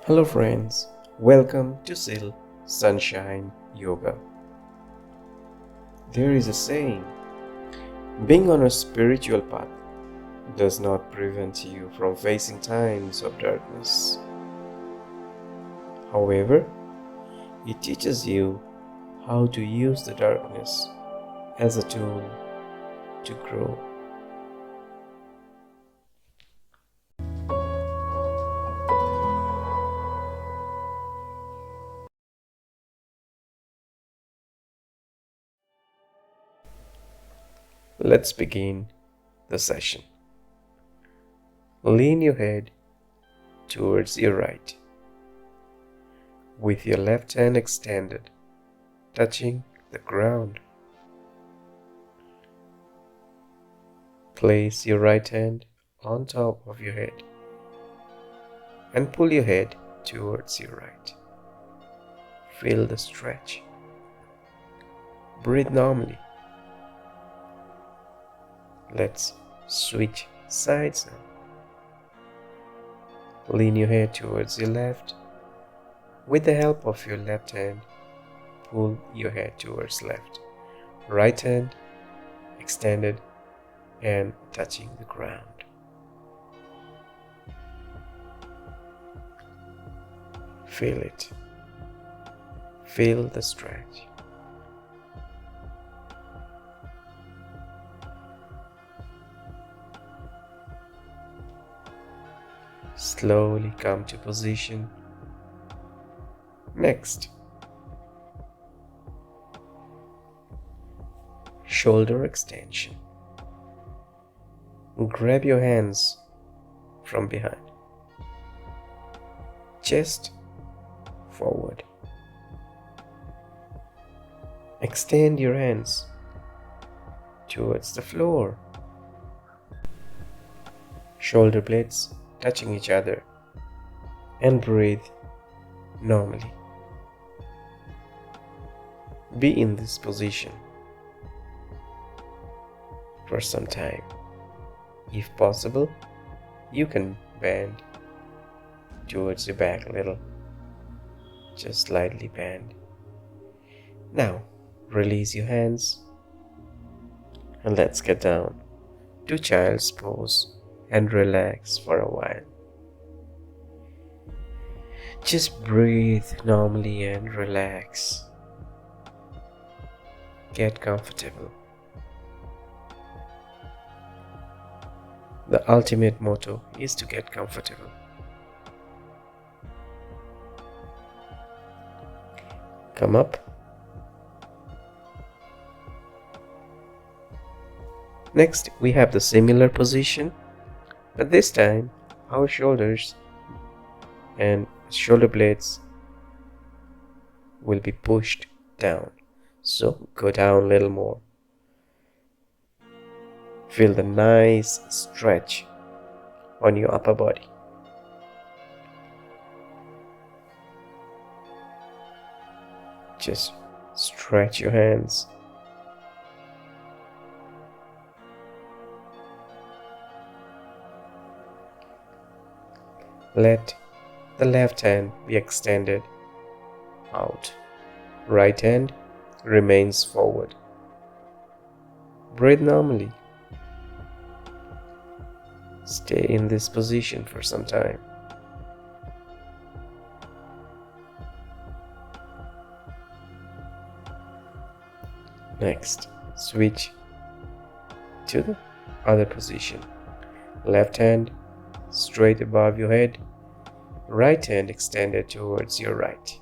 Hello friends, welcome to Sil Sunshine Yoga. There is a saying, being on a spiritual path does not prevent you from facing times of darkness. However, it teaches you how to use the darkness as a tool to grow. Let's begin the session. Lean your head towards your right, with your left hand extended, touching the ground. Place your right hand on top of your head and pull your head towards your right. Feel the stretch. Breathe normally. Let's switch sides now. Lean your head towards your left. With the help of your left hand, pull your head towards left. Right hand extended and touching the ground. Feel it. Feel the stretch. Slowly come to position. Next, shoulder extension. Grab your hands from behind. Chest forward. Extend your hands towards the floor. Shoulder blades touching each other, and breathe normally. Be in this position for some time. If possible, you can bend towards your back a little. Just slightly bend. Now, release your hands and let's get down to child's pose and relax for a while. Just breathe normally and relax. Get comfortable. The ultimate motto is to get comfortable. Come up. Next, we have the similar position, but this time our shoulders and shoulder blades will be pushed down. So go down a little more. Feel the nice stretch on your upper body. Just stretch your hands. Let the left hand be extended out. Right hand remains forward. Breathe normally. Stay in this position for some time. Next, switch to the other position. Left hand straight above your head. Right hand extended towards your right.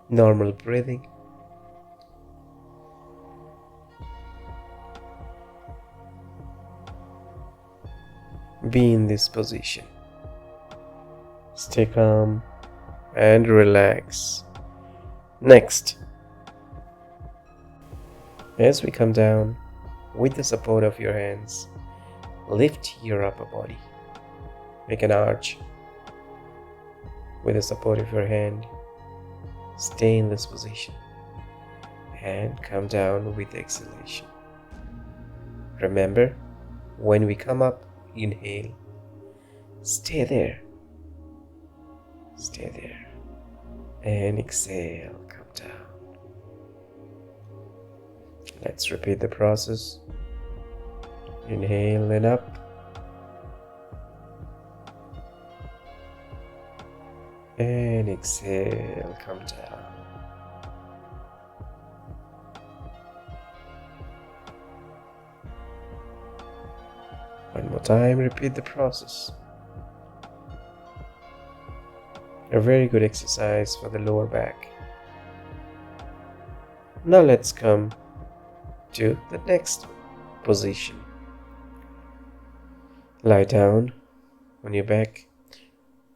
Normal breathing. Be in this position. Stay calm and relax. Next, as we come down, with the support of your hands, lift your upper body. Make an arch with the support of your hand. Stay in this position and come down with exhalation. Remember, when we come up, inhale. Stay there. Stay there. And exhale, come down. Let's repeat the process. Inhale and up. And exhale, come down. One more time, repeat the process. A very good exercise for the lower back. Now let's come to the next position. Lie down on your back.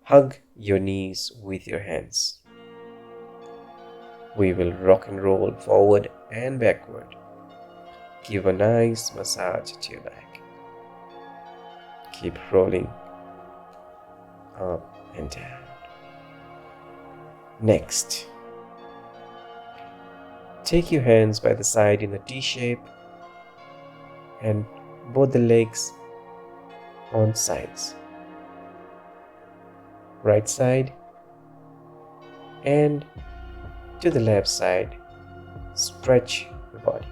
Hug your knees with your hands. We will rock and roll forward and backward. Give a nice massage to your back. Keep rolling up and down. Next, take your hands by the side in a T shape and both the legs on sides. Right side and to the left side. Stretch the body.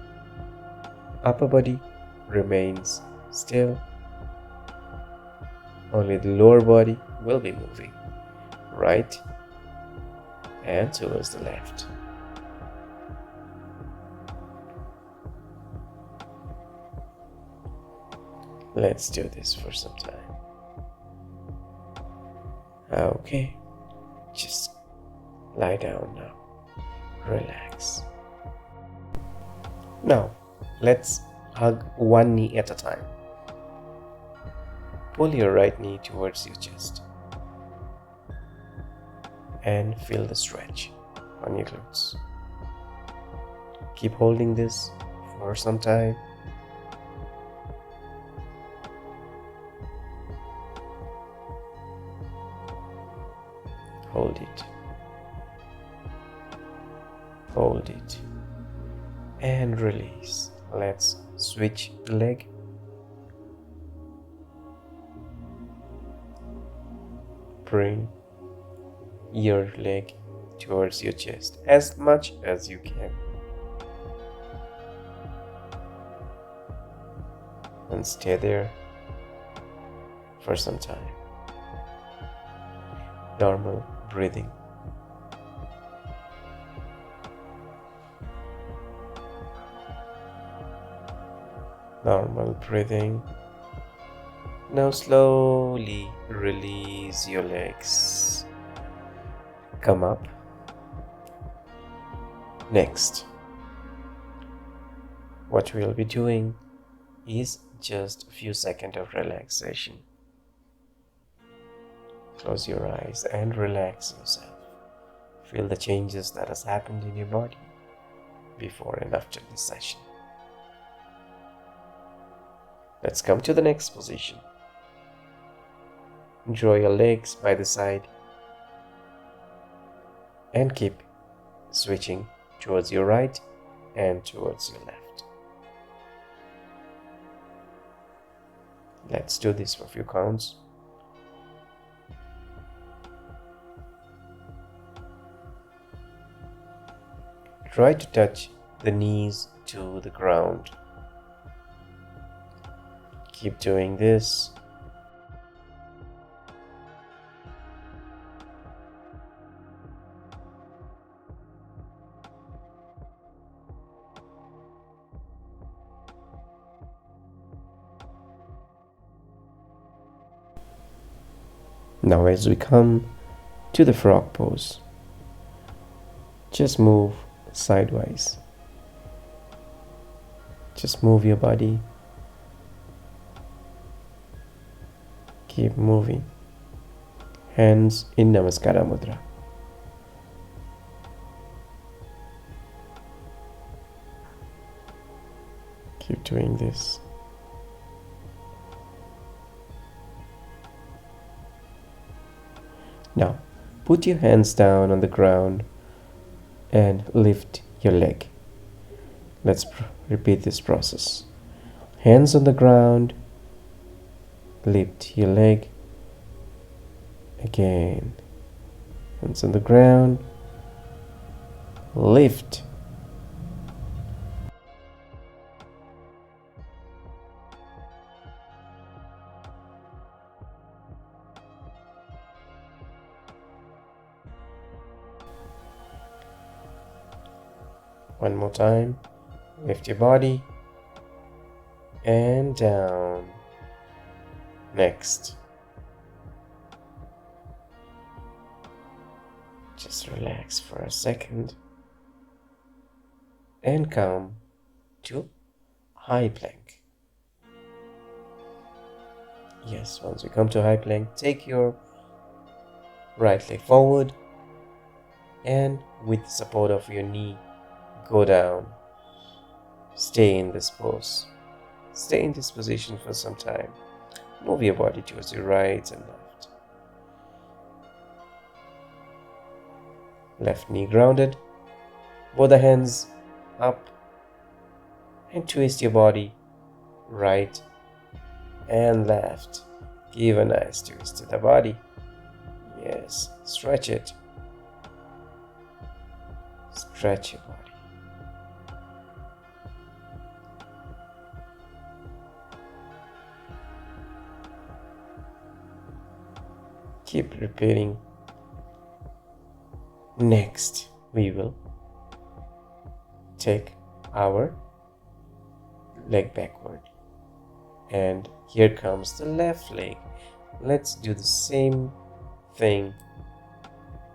Upper body remains still. Only the lower body will be moving right and towards the left. Let's do this for some time. Okay, just lie down now. Relax. Now, let's hug one knee at a time. Pull your right knee towards your chest and feel the stretch on your glutes. Keep holding this for some time. Hold it. Hold it. And release. Let's switch the leg. Bring your leg towards your chest as much as you can. And stay there for some time. Normal breathing. Normal breathing. Now slowly release your legs. Come up. Next, what we'll be doing is just a few seconds of relaxation. Close your eyes and relax yourself. Feel the changes that has happened in your body before and after this session. Let's come to the next position. Draw your legs by the side and keep switching towards your right and towards your left. Let's do this for a few counts. Try to touch the knees to the ground. Keep doing this. Now as we come to the frog pose, just move sideways. Just move your body. Keep moving. Hands in Namaskara Mudra. Keep doing this. Now, put your hands down on the ground and lift your leg. Let's repeat this process. Hands on the ground, lift your leg Again. Hands on the ground. Lift. One more time. Lift your body. And down. Next. Just relax for a second. And come to high plank. Yes, once you come to high plank, take your right leg forward and with the support of your knee, go down. Stay in this pose. Stay in this position for some time. Move your body towards your right and left. Left knee grounded. Both the hands up. And twist your body right and left. Give a nice twist to the body. Yes, stretch it. Stretch your body. Keep repeating. Next, we will take our leg backward. And here comes the left leg. Let's do the same thing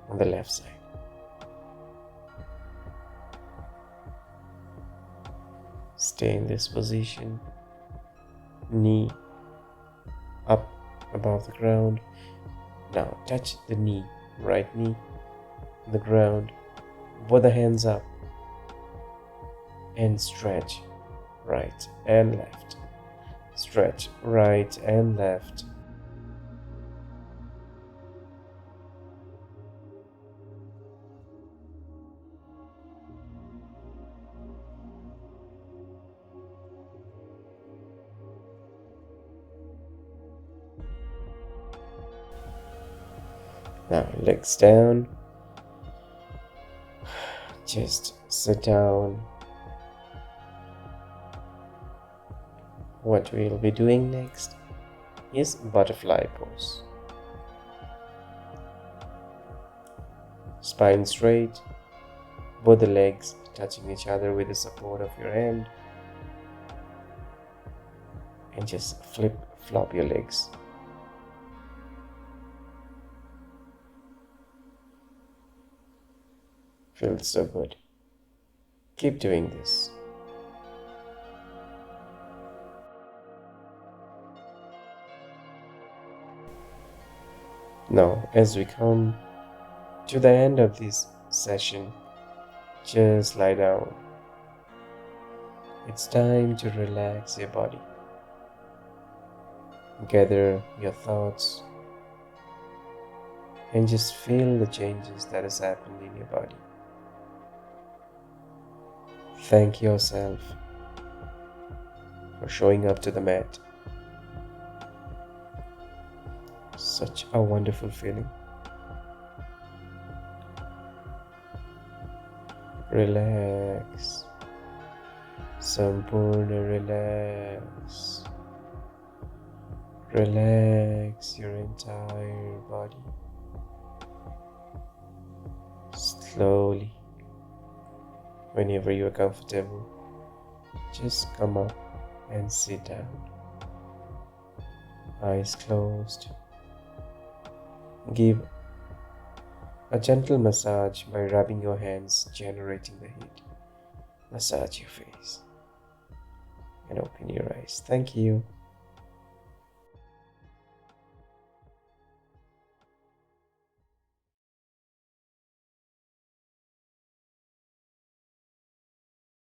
on the left side. Stay in this position. Knee up above the ground. Now touch the knee, right knee on the ground. Both the hands up. And stretch right and left. Stretch right and left. Now legs down. Just sit down. What we'll be doing next is butterfly pose. Spine straight, both the legs touching each other with the support of your hand, and just flop your legs. Feels so good. Keep doing this. Now, as we come to the end of this session, just lie down. It's time to relax your body. Gather your thoughts and just feel the changes that has happened in your body. Thank yourself for showing up to the mat. Such a wonderful feeling. Relax. Sampurna, relax. Relax your entire body. Slowly. Whenever you are comfortable, just come up and sit down. Eyes closed. Give a gentle massage by rubbing your hands, generating the heat. Massage your face and open your eyes. Thank you.